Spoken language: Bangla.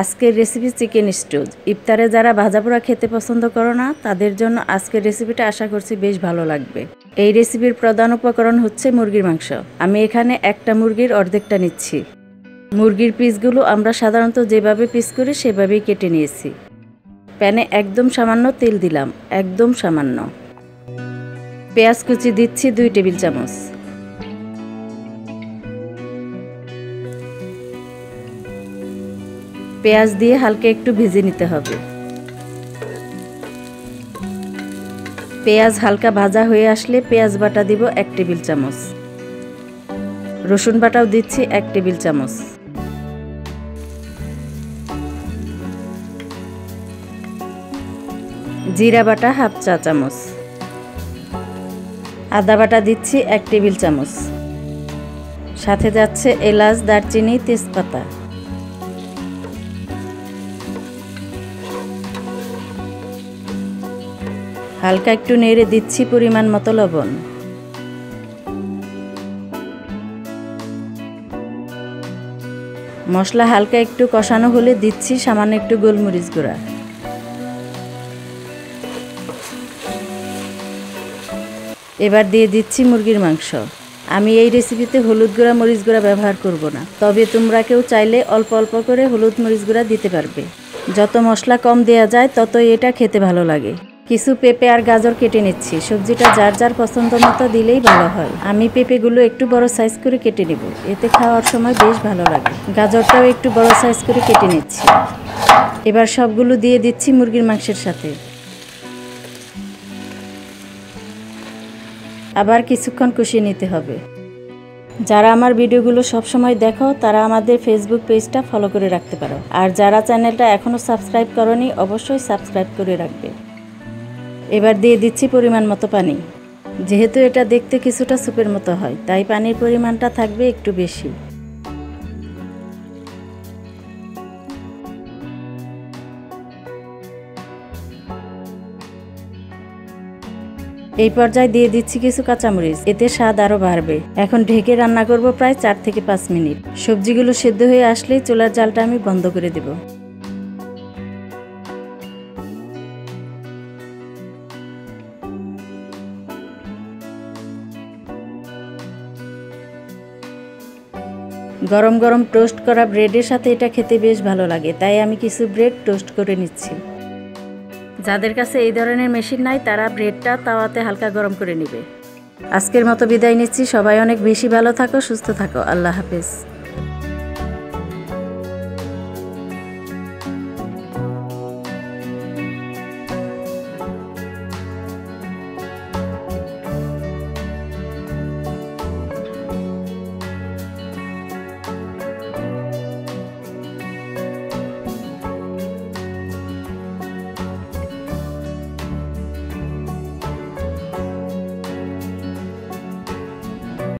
আজকের রেসিপি চিকেন স্টু। ইফতারে যারা ভাজাপোড়া খেতে পছন্দ করো না তাদের জন্য আজকের রেসিপিটা আশা করছি বেশ ভালো লাগবে। এই রেসিপির প্রধান উপকরণ হচ্ছে মুরগির মাংস। আমি এখানে একটা মুরগির অর্ধেকটা নিচ্ছি। মুরগির পিসগুলো আমরা সাধারণত যেভাবে পিস করি সেভাবেই কেটে নিয়েছি। প্যানে একদম সামান্য তেল দিলাম, একদম সামান্য। পেঁয়াজ কুচি দিচ্ছি 2 টেবিল চামচ। পেঁয়াজ দিয়ে হালকা একটু ভেজে নিতে হবে। পেঁয়াজ হালকা ভাজা হয়ে আসলে পেঁয়াজ বাটা দিব 1 টেবিল চামচ। রসুন বাটাও দিচ্ছি 1 টেবিল চামচ। জিরা বাটা হাফ চা চামচ। আদা বাটা দিচ্ছি 1 টেবিল চামচ। সাথে যাচ্ছে এলাচ, দারচিনি, তেজপাতা। হালকা একটু নেড়ে দিচ্ছি পরিমাণ মতো লবণ। মশলা হালকা একটু কষানো হলে দিচ্ছি সামান্য একটু গোলমরিচ গুঁড়া। এবার দিয়ে দিচ্ছি মুরগির মাংস। আমি এই রেসিপিতে হলুদ গুঁড়া, মরিচ গুঁড়া ব্যবহার করব না, তবে তোমরা কেউ চাইলে অল্প অল্প করে হলুদ মরিচ গুঁড়া দিতে পারবে। যত মশলা কম দেওয়া যায় ততই এটা খেতে ভালো লাগে। কিছু পেঁপে আর গাজর কেটে নিচ্ছি। সবজিটা যার যার পছন্দ মতো দিলেই ভালো হয়। আমি পেঁপেগুলো একটু বড় সাইজ করে কেটে নেব, এতে খাওয়ার সময় বেশ ভালো লাগে। গাজরটাও একটু বড় সাইজ করে কেটে নিচ্ছি। এবার সবগুলো দিয়ে দিচ্ছি মুরগির মাংসের সাথে। আবার কিছুক্ষণ কষিয়ে নিতে হবে। যারা আমার ভিডিওগুলো সবসময় দেখো তারা আমাদের ফেসবুক পেজটা ফলো করে রাখতে পারো, আর যারা চ্যানেলটা এখনও সাবস্ক্রাইব করোনি অবশ্যই সাবস্ক্রাইব করে রাখবে। এবার দিয়ে দিচ্ছি পরিমাণ মতো পানি। যেহেতু এটা দেখতে কিছুটা স্যুপের মতো হয় তাই পানির পরিমাণটা থাকবে একটু বেশি। এই পর্যায়ে দিয়ে দিচ্ছি কিছু কাঁচামরিচ, এতে স্বাদ আরও বাড়বে। এখন ঢেকে রান্না করব প্রায় 4 থেকে 5 মিনিট। সবজিগুলো সেদ্ধ হয়ে আসলেই চুলার জালটা আমি বন্ধ করে দেব। গরম গরম টোস্ট করা ব্রেডের সাথে এটা খেতে বেশ ভালো লাগে, তাই আমি কিছু ব্রেড টোস্ট করে নিচ্ছি। যাদের কাছে এই ধরনের মেশিন নাই তারা ব্রেডটা তাওয়াতে হালকা গরম করে নেবে। আজকের মতো বিদায় নিচ্ছি। সবাই অনেক বেশি ভালো থাকো, সুস্থ থাকো। আল্লাহ হাফেজ।